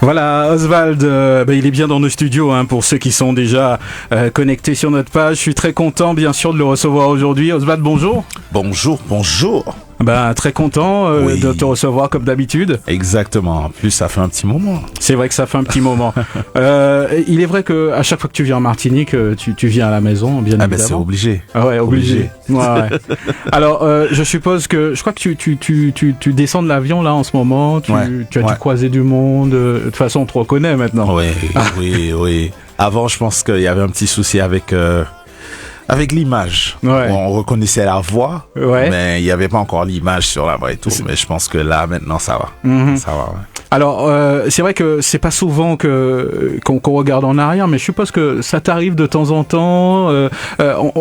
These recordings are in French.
Voilà, Oswald, il est bien dans nos studios, pour ceux qui sont déjà connectés sur notre page. Je suis très content, bien sûr, de le recevoir aujourd'hui. Oswald, bonjour. Bonjour. Très content de te recevoir comme d'habitude. Exactement. En plus, ça fait un petit moment. C'est vrai que ça fait un petit moment. Il est vrai que à chaque fois que tu viens en Martinique, tu viens à la maison, bien évidemment. C'est obligé. Ah ouais, obligé. Ouais. Alors, je suppose que je crois que tu descends de l'avion là en ce moment. Tu as dû croiser du monde. De toute façon, on te reconnaît maintenant. Oui. Avant, je pense qu'il y avait un petit souci avec l'image. Ouais. On reconnaissait la voix, mais il n'y avait pas encore l'image sur la voix et tout. Mais je pense que là, maintenant, ça va. Mm-hmm. Ça va, ouais. Alors, c'est vrai que c'est pas souvent qu'on regarde en arrière, mais je suppose que ça t'arrive de temps en temps.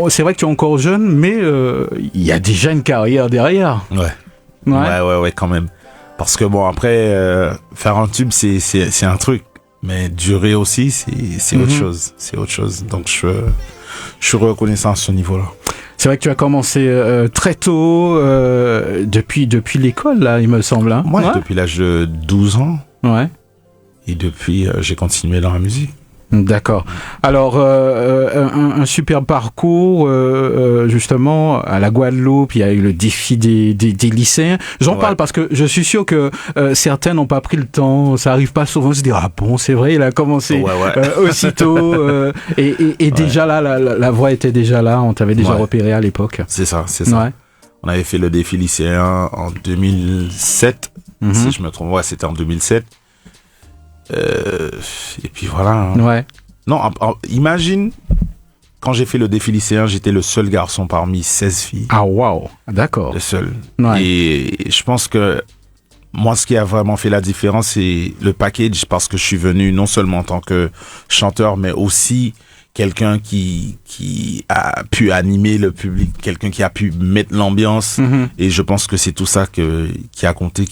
C'est vrai que tu es encore jeune, mais il y a déjà une carrière derrière. Ouais, quand même. Parce que bon, après, faire un tube, c'est un truc. Mais durer aussi, c'est autre chose. C'est autre chose. Donc, je suis reconnaissant à ce niveau-là. C'est vrai que tu as commencé très tôt, depuis l'école, là, il me semble. Hein. Ouais, depuis l'âge de 12 ans. Ouais. Et depuis, j'ai continué dans la musique. D'accord. Alors, un super parcours, justement, à la Guadeloupe, il y a eu le défi des lycéens. J'en parle parce que je suis sûr que certains n'ont pas pris le temps, ça arrive pas souvent de se dire « Ah bon, c'est vrai, il a commencé aussitôt. » Et déjà là, la voix était déjà là, on t'avait déjà repéré à l'époque. C'est ça. Ouais. On avait fait le défi lycéen en 2007, si je me trompe. Ouais, c'était en 2007. Et puis voilà. Ouais. Non, imagine, quand j'ai fait le défi lycéen, j'étais le seul garçon parmi 16 filles. Ah, waouh, d'accord. Le seul. Ouais. Et je pense que moi, ce qui a vraiment fait la différence, c'est le package, parce que je suis venu non seulement en tant que chanteur, mais aussi quelqu'un qui a pu animer le public, quelqu'un qui a pu mettre l'ambiance. Et je pense que c'est tout ça qui a compté,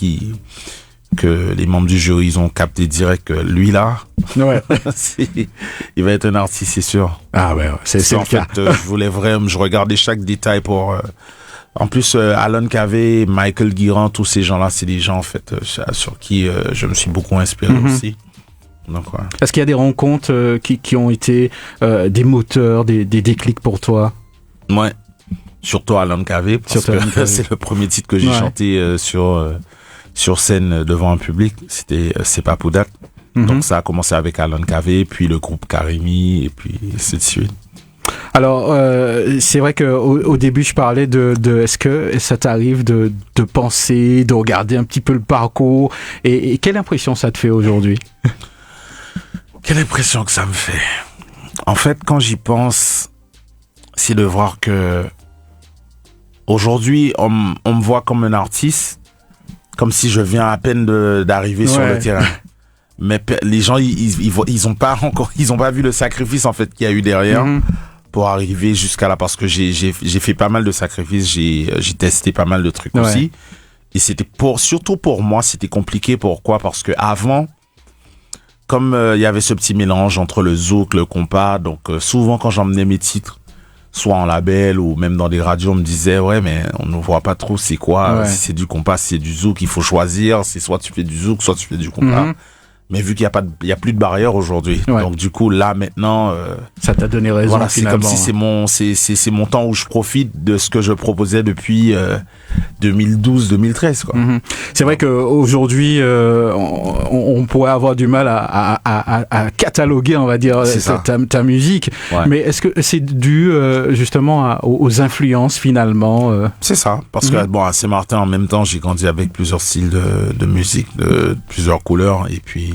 que les membres du jury, ils ont capté direct que lui là, il va être un artiste, c'est sûr. Ah ouais, c'est en fait, je regardais chaque détail pour. En plus, Alan Cavé, Michael Guirand, tous ces gens-là, c'est des gens en fait sur qui je me suis beaucoup inspiré aussi. Donc, ouais. Est-ce qu'il y a des rencontres qui ont été des moteurs, des déclics pour toi? Ouais, surtout Alan Cavé, parce que c'est le premier titre que j'ai chanté sur scène devant un public, c'était C'est pas pour date. Donc ça a commencé avec Alan Cavé, puis le groupe Karimi, et puis ainsi de suite. Alors, c'est vrai qu'au début, je parlais de est-ce que ça t'arrive de penser, de regarder un petit peu le parcours, et quelle impression ça te fait aujourd'hui? Quelle impression que ça me fait? En fait, quand j'y pense, c'est de voir que aujourd'hui, on me voit comme un artiste, comme si je viens à peine d'arriver sur le terrain. Mais les gens, ils ont pas vu le sacrifice en fait qu'il y a eu derrière pour arriver jusqu'à là, parce que j'ai fait pas mal de sacrifices, j'ai testé pas mal de trucs aussi. Et c'était surtout pour moi, c'était compliqué. Pourquoi? Parce que avant, comme il y avait ce petit mélange entre le zouk, le compas, donc souvent quand j'emmenais mes titres, soit en label ou même dans des radios, on me disait mais on ne voit pas trop c'est quoi, si c'est du compas, si c'est du zouk, il faut choisir, c'est soit tu fais du zouk, soit tu fais du compas. Mais vu qu'il y a plus de barrière aujourd'hui, donc du coup là maintenant, ça t'a donné raison. Voilà, c'est comme si c'est mon temps où je profite de ce que je proposais depuis 2012-2013 quoi. C'est vrai qu'aujourd'hui, on pourrait avoir du mal à cataloguer, on va dire, ta musique. Mais est-ce que c'est dû justement aux influences finalement? C'est ça, parce que à Saint-Martin, en même temps, j'ai grandi avec plusieurs styles de musique, de plusieurs couleurs, et puis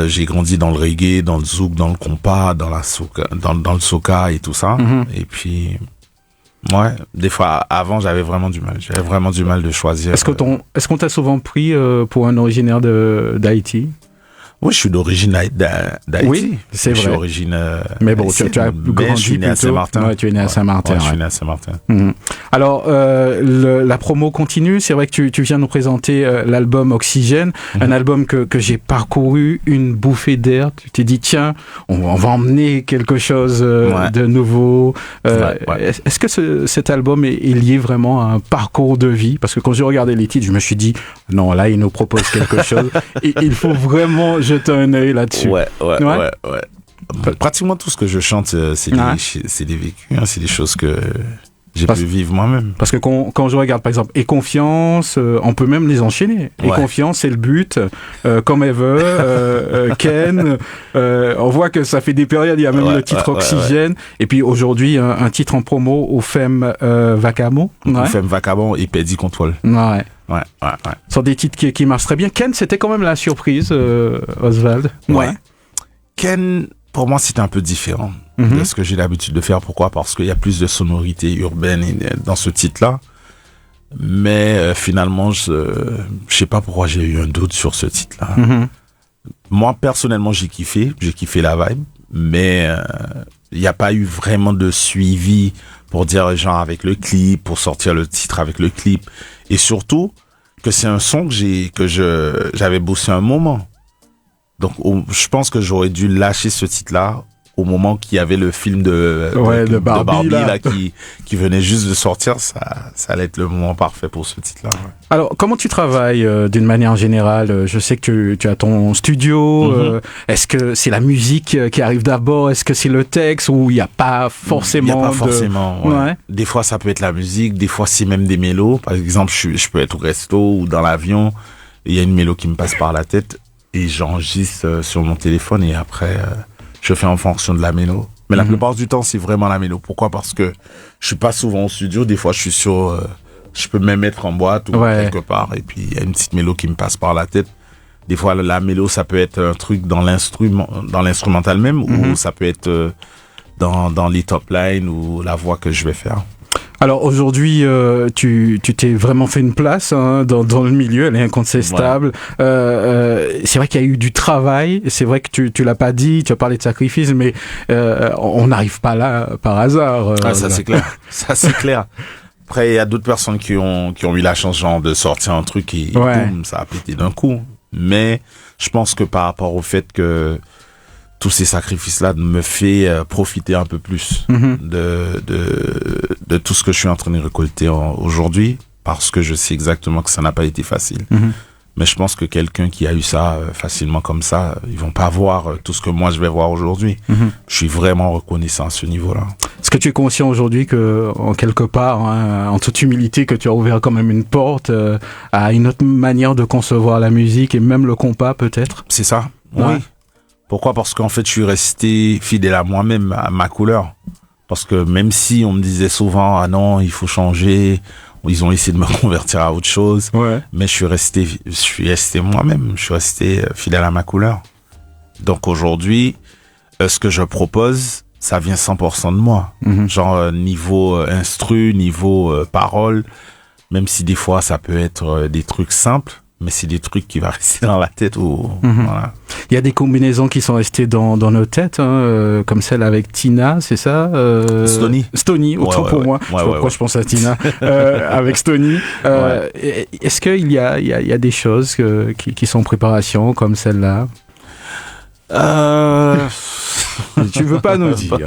j'ai grandi dans le reggae, dans le zouk, dans le compas, dans le soca et tout ça. Et puis des fois avant j'avais vraiment du mal de choisir. Est-ce qu'on t'a souvent pris pour un originaire d'Haïti? Oui, je suis d'origine d'Haïti. Oui, c'est vrai. Je suis d'origine. Mais bon, tu as grandi je suis né à Saint-Martin. Ouais, tu es né à Saint-Martin. Ouais, je suis né à Saint-Martin. Alors, la promo continue. C'est vrai que tu viens nous présenter l'album Oxygène, un album que j'ai parcouru, une bouffée d'air. Tu t'es dit, tiens, on va emmener quelque chose de nouveau. Est-ce que cet album est lié vraiment à un parcours de vie? Parce que quand j'ai regardé les titres, je me suis dit, non, là, il nous propose quelque chose. Et il faut vraiment jeter un œil là-dessus. Ouais. Pratiquement tout ce que je chante, c'est des vécus, hein, c'est des choses que j'ai pu vivre moi-même. Parce que quand je regarde, par exemple, Et Confiance, on peut même les enchaîner. Et Confiance, c'est le but. Comme Ever, Ken. On voit que ça fait des périodes. Il y a même le titre Oxygène. Et puis aujourd'hui, un titre en promo au FEM Vacamo. Au FEM Vacamo et Pedi Control. Ouais. Ce sont des titres qui marchent très bien. Ken, c'était quand même la surprise, Oswald. Ouais. Ken, pour moi, c'était un peu différent de ce que j'ai l'habitude de faire. Pourquoi? Parce qu'il y a plus de sonorités urbaines dans ce titre-là. Mais finalement, je sais pas pourquoi j'ai eu un doute sur ce titre-là. Moi, personnellement, j'ai kiffé la vibe. Mais il n'y a pas eu vraiment de suivi pour dire, genre, avec le clip, pour sortir le titre avec le clip. Et surtout, que c'est un son que j'avais bossé un moment. Donc, je pense que j'aurais dû lâcher ce titre-là au moment qu'il y avait le film de Barbie là, qui venait juste de sortir. Ça allait être le moment parfait pour ce titre-là. Ouais. Alors, comment tu travailles d'une manière générale? Je sais que tu as ton studio. Est-ce que c'est la musique qui arrive d'abord? Est-ce que c'est le texte? Ou il n'y a pas forcément? Il n'y a pas forcément. Ouais. Des fois, ça peut être la musique. Des fois, c'est même des mélos. Par exemple, je peux être au resto ou dans l'avion. Il y a une mélo qui me passe par la tête. Et j'enregistre sur mon téléphone et après, je fais en fonction de la mélo. Mais la plupart du temps, c'est vraiment la mélo. Pourquoi? Parce que je suis pas souvent au studio. Des fois, je suis je peux même être en boîte ou quelque part. Et puis, il y a une petite mélo qui me passe par la tête. Des fois, la mélo, ça peut être un truc dans l'instrumental même, ou ça peut être dans les top lines ou la voix que je vais faire. Alors aujourd'hui, tu t'es vraiment fait une place dans le milieu, elle est incontestable. C'est vrai qu'il y a eu du travail, c'est vrai que tu l'as pas dit, tu as parlé de sacrifice, mais on n'arrive pas là par hasard. Ça c'est clair, ça c'est clair. Après, il y a d'autres personnes qui ont eu la chance genre de sortir un truc et boum, ça a pété d'un coup. Mais je pense que par rapport au fait que tous ces sacrifices-là me fait profiter un peu plus de tout ce que je suis en train de récolter aujourd'hui, parce que je sais exactement que ça n'a pas été facile. Mais je pense que quelqu'un qui a eu ça facilement comme ça, ils vont pas voir tout ce que moi je vais voir aujourd'hui. Je suis vraiment reconnaissant à ce niveau-là. Est-ce que tu es conscient aujourd'hui que, en quelque part, en toute humilité, que tu as ouvert quand même une porte à une autre manière de concevoir la musique et même le compas peut-être? C'est ça, oui. Pourquoi? Parce qu'en fait, je suis resté fidèle à moi-même, à ma couleur. Parce que même si on me disait souvent, ah non, il faut changer, ils ont essayé de me convertir à autre chose. Mais je suis resté moi-même, je suis resté fidèle à ma couleur. Donc aujourd'hui, ce que je propose, ça vient 100% de moi. Genre niveau instru, niveau parole, même si des fois ça peut être des trucs simples. Mais c'est des trucs qui vont rester dans la tête. Voilà. Il y a des combinaisons qui sont restées dans nos têtes, comme celle avec Tina, c'est ça? Stony, autant pour moi. Je sais pas pourquoi je pense à Tina. Avec Stony. Est-ce qu'il y a des choses qui sont en préparation, comme celle-là? Tu veux pas nous dire?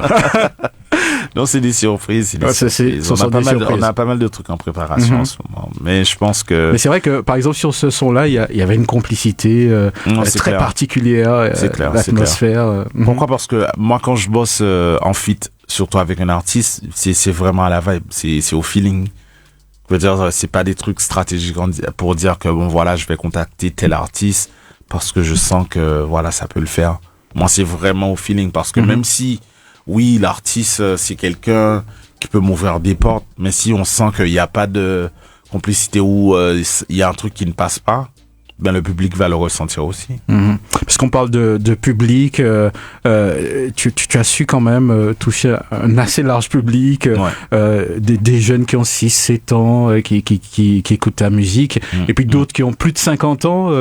Non, c'est des surprises. On a pas mal de trucs en préparation en ce moment. Mais je pense que... Mais c'est vrai que, par exemple, sur ce son-là, il y avait une complicité très particulière. C'est clair. L'atmosphère. Pourquoi? Parce que moi, quand je bosse en feat, surtout avec un artiste, c'est vraiment à la vibe. C'est au feeling. Je veux dire, c'est pas des trucs stratégiques pour dire que, bon, voilà, je vais contacter tel artiste parce que je sens que, voilà, ça peut le faire. Moi, c'est vraiment au feeling parce que même si... Oui, l'artiste, c'est quelqu'un qui peut m'ouvrir des portes, mais si on sent qu'il n'y a pas de complicité ou il y a un truc qui ne passe pas, ben le public va le ressentir aussi. Parce qu'on parle de public, tu as su quand même toucher un assez large public, des jeunes qui ont 6-7 ans, qui écoutent ta musique, et puis d'autres qui ont plus de 50 ans.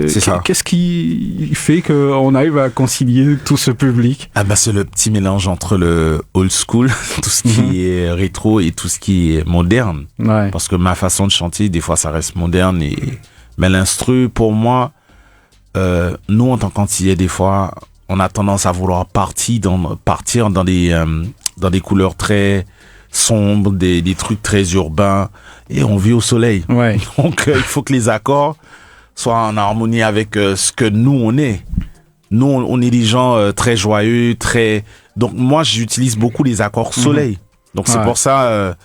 C'est ça. Qu'est-ce qui fait qu'on arrive à concilier tout ce public? Ah bah c'est le petit mélange entre le old school, tout ce qui est rétro et tout ce qui est moderne. Ouais. Parce que ma façon de chanter, des fois ça reste moderne mais l'instru, pour moi, nous, en tant qu'antillais, des fois, on a tendance à vouloir partir dans des couleurs très sombres, des trucs très urbains, et on vit au soleil. Ouais. Donc, il faut que les accords soient en harmonie avec ce que nous, on est. Nous, on est des gens très joyeux, Donc, moi, j'utilise beaucoup les accords soleil. Donc, c'est pour ça...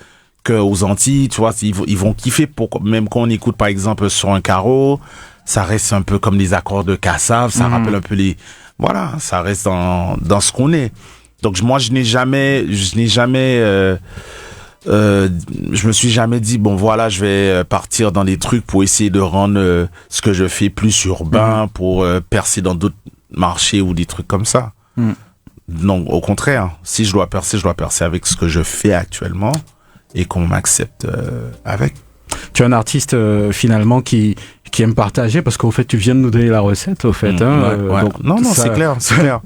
aux Antilles, tu vois, ils vont kiffer même quand on écoute par exemple sur un carreau, ça reste un peu comme des accords de Kassav, ça rappelle un peu ça reste dans ce qu'on est. Donc moi je me suis jamais dit bon voilà, je vais partir dans des trucs pour essayer de rendre ce que je fais plus urbain pour percer dans d'autres marchés ou des trucs comme ça. Non, au contraire, si je dois percer avec ce que je fais actuellement. Et qu'on m'accepte avec. Tu es un artiste finalement qui aime partager, parce qu'au fait tu viens de nous donner la recette au fait. Donc, non, c'est clair.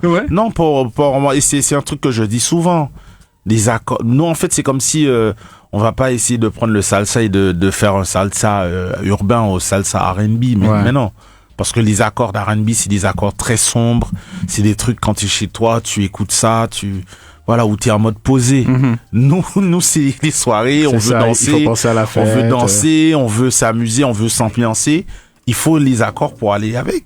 Ouais. Non, pour moi, et c'est un truc que je dis souvent. Les accords. Non, en fait c'est comme si on va pas essayer de prendre le salsa et de faire un salsa urbain au salsa R&B, mais non. Parce que les accords d'R&B c'est des accords très sombres, c'est des trucs quand tu es chez toi, tu écoutes ça, où t'es en mode posé. Nous, c'est les soirées, on veut danser. Il faut penser à la fête. On veut danser, on veut s'amuser, on veut s'ambiancer. Il faut les accords pour aller avec.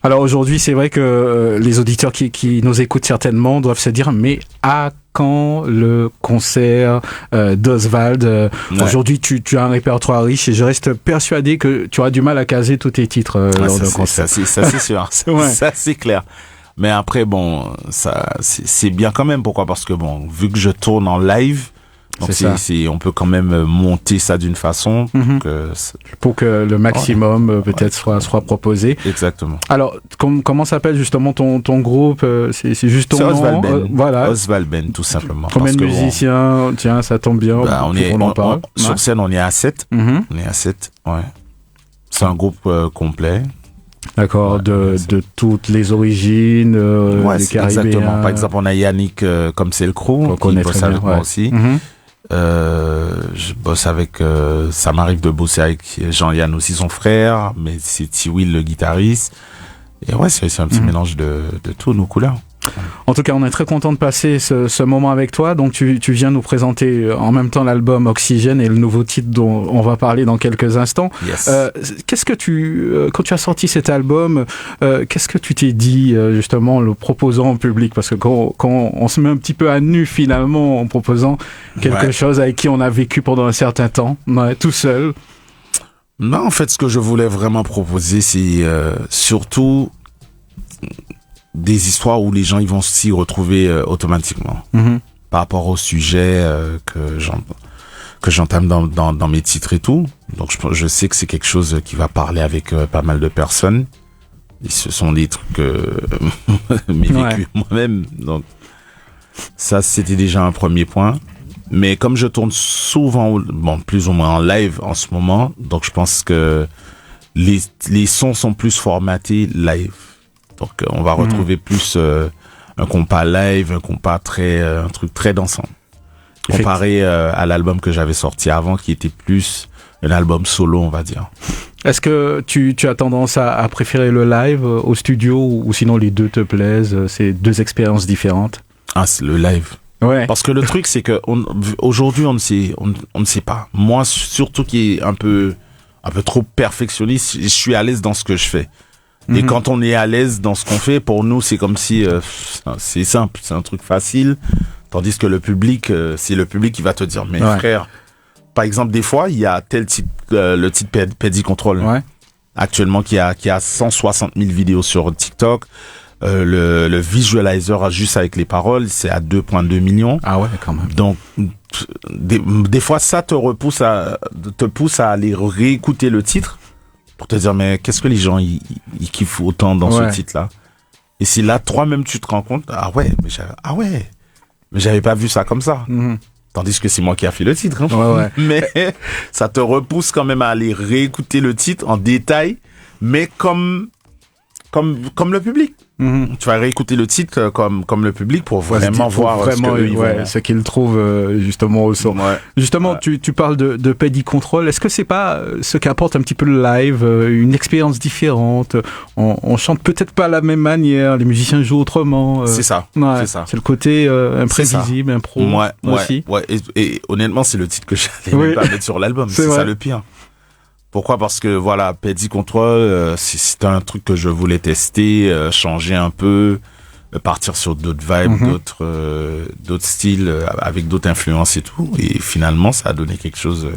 Alors aujourd'hui, c'est vrai que les auditeurs qui nous écoutent certainement doivent se dire, mais à quand le concert d'Oswald? Aujourd'hui, tu as un répertoire riche et je reste persuadé que tu auras du mal à caser tous tes titres lors d'un concert. Ça, c'est sûr. Ça, c'est clair. Mais après, bon, ça, c'est bien quand même. Pourquoi? Parce que bon, vu que je tourne en live, donc on peut quand même monter ça d'une façon pour que le maximum peut-être soit proposé. Exactement. Alors, comment s'appelle justement ton groupe? C'est juste ton nom? Voilà. Oswald Ben, tout simplement. Combien de musiciens? Tiens, ça tombe bien. Sur scène, on est à 7. On est à 7, ouais. C'est un groupe complet. D'accord, de toutes les origines, des Caribéens. Exactement. Par exemple, on a Yannick comme c'est le crew, qui bosse avec moi aussi. Je bosse avec, ça m'arrive de bosser avec Jean-Yann aussi, son frère, mais c'est T-Will le guitariste. Et c'est un petit mélange de tous nos couleurs. En tout cas, on est très content de passer ce moment avec toi. Donc, tu viens nous présenter en même temps l'album Oxygène et le nouveau titre dont on va parler dans quelques instants. Yes. Qu'est-ce que quand tu as sorti cet album, qu'est-ce que tu t'es dit justement en le proposant au public? Parce que quand on se met un petit peu à nu finalement en proposant quelque chose avec qui on a vécu pendant un certain temps, tout seul. Non, en fait, ce que je voulais vraiment proposer, c'est surtout des histoires où les gens ils vont s'y retrouver automatiquement par rapport au sujet que j'entame dans mes titres et tout. Donc je sais que c'est quelque chose qui va parler avec pas mal de personnes. Et ce sont des trucs que j'ai vécu moi-même. Donc ça c'était déjà un premier point. Mais comme je tourne souvent, plus ou moins en live en ce moment, donc je pense que les sons sont plus formatés live. Donc on va retrouver plus un compas live, un truc très dansant. Comparé à l'album que j'avais sorti avant, qui était plus un album solo, on va dire. Est-ce que tu as tendance à préférer le live au studio, ou sinon les deux te plaisent? C'est deux expériences différentes. Ah, c'est le live. Ouais. Parce que le truc, c'est que aujourd'hui, on ne sait pas. Moi, surtout qui est un peu trop perfectionniste, je suis à l'aise dans ce que je fais. Et quand on est à l'aise dans ce qu'on fait, pour nous, c'est comme si c'est simple, c'est un truc facile. Tandis que le public, c'est le public qui va te dire, mais frère, par exemple, des fois, il y a tel titre, le titre Pedi Control, actuellement, qui a 160 000 vidéos sur TikTok. Le visualizer juste avec les paroles, c'est à 2,2 millions. Ah ouais, quand même. Donc, des fois, ça te pousse à aller réécouter le titre pour te dire, mais qu'est-ce que les gens, ils kiffent autant dans ce titre-là? Et si là, toi-même, tu te rends compte, mais j'avais pas vu ça comme ça. Tandis que c'est moi qui a fait le titre. Hein. Mais ça te repousse quand même à aller réécouter le titre en détail, mais comme le public. Tu vas réécouter le titre comme le public pour vraiment voir ce qu'ils trouvent justement au son. Justement, tu parles de Peddy Control. Est-ce que c'est pas ce qu'apporte un petit peu le live, une expérience différente? On chante peut-être pas de la même manière, les musiciens jouent autrement. C'est ça. C'est ça. C'est le côté imprévisible, impro aussi. Et honnêtement, c'est le titre que j'allais même pas mettre sur l'album. C'est ça le pire. Pourquoi? Parce que voilà, Peddy Control, c'est un truc que je voulais tester, changer un peu, partir sur d'autres vibes, d'autres styles, avec d'autres influences et tout. Et finalement, ça a donné quelque chose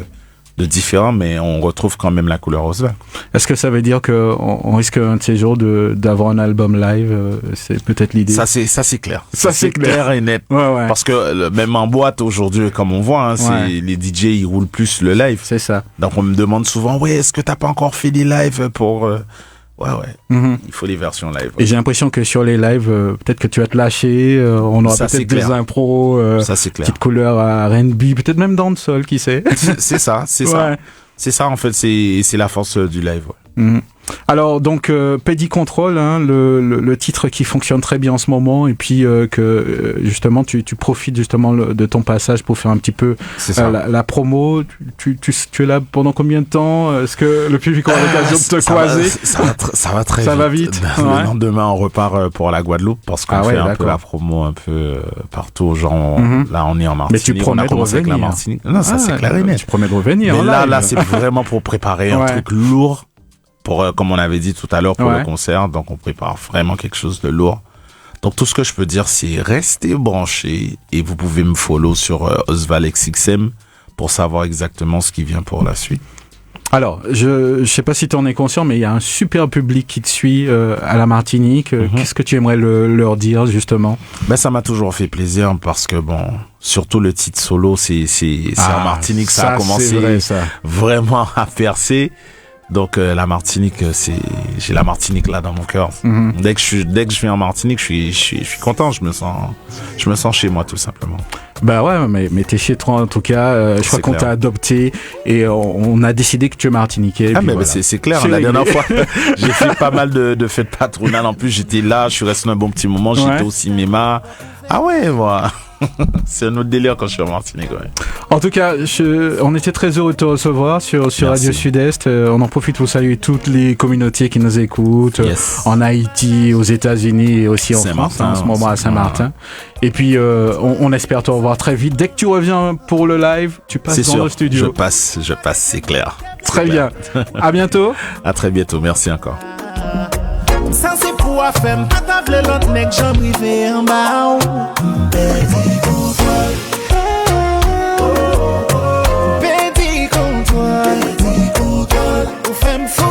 de différent, mais on retrouve quand même la couleur Oswald. Est-ce que ça veut dire qu'on risque un de ces jours d'avoir un album live? C'est peut-être l'idée. Ça c'est clair. Ça c'est clair et net. Parce que même en boîte aujourd'hui, comme on voit, les DJ ils roulent plus le live. C'est ça. Donc on me demande souvent, est-ce que t'as pas encore fait des lives pour il faut les versions live. Et j'ai l'impression que sur les lives, peut-être que tu vas te lâcher, on aura peut-être des impros, ça c'est clair. Petite couleur à R&B, peut-être même dancehall, qui sait. C'est ça. C'est ça en fait, c'est la force du live. Alors donc Peddy Control, le titre qui fonctionne très bien en ce moment, et puis que justement tu profites justement de ton passage pour faire un petit peu la promo. Tu es là pendant combien de temps? Est-ce que le public aura l'occasion de te croiser? Ça va très vite. Ça va vite. Le lendemain on repart pour la Guadeloupe parce qu'on fait un peu la promo un peu partout. Genre là on est en Martinique. Mais tu promets de revenir. Avec la Martinique. Non, ça c'est clair et net. Tu promets de revenir. Mais là c'est vraiment pour préparer un truc lourd. Comme on avait dit tout à l'heure pour le concert, donc on prépare vraiment quelque chose de lourd. Donc tout ce que je peux dire, c'est restez branchés et vous pouvez me follow sur Oswald XXM pour savoir exactement ce qui vient pour la suite. Alors, je sais pas si tu en es conscient, mais il y a un super public qui te suit à la Martinique. Qu'est-ce que tu aimerais leur dire justement? Ça m'a toujours fait plaisir parce que surtout le titre solo, c'est en Martinique, ça a commencé vraiment à percer. Donc la Martinique, j'ai la Martinique là dans mon cœur. Dès que je viens en Martinique, je suis content, je me sens chez moi tout simplement. Mais t'es chez toi en tout cas. Je crois qu'on t'a adopté et on a décidé que tu es martiniquais. C'est clair. La dernière fois, j'ai fait pas mal de fêtes patronales. En plus, j'étais là, je suis resté un bon petit moment. J'étais au cinéma. C'est un autre délire quand je suis en Martinique. En tout cas, on était très heureux de te recevoir sur Radio Sud-Est. On en profite pour saluer toutes les communautés qui nous écoutent en Haïti, aux États-Unis et aussi en France, en ce moment à Saint-Martin. Et puis, on espère te revoir très vite. Dès que tu reviens pour le live, tu passes dans le studio. Je passe, c'est clair. Très bien. À bientôt. À très bientôt. Merci encore. Ça c'est pour faire pas table l'autre nèg j'en privé en bas. Peddy Control. Peddy Control. Ou femme fou.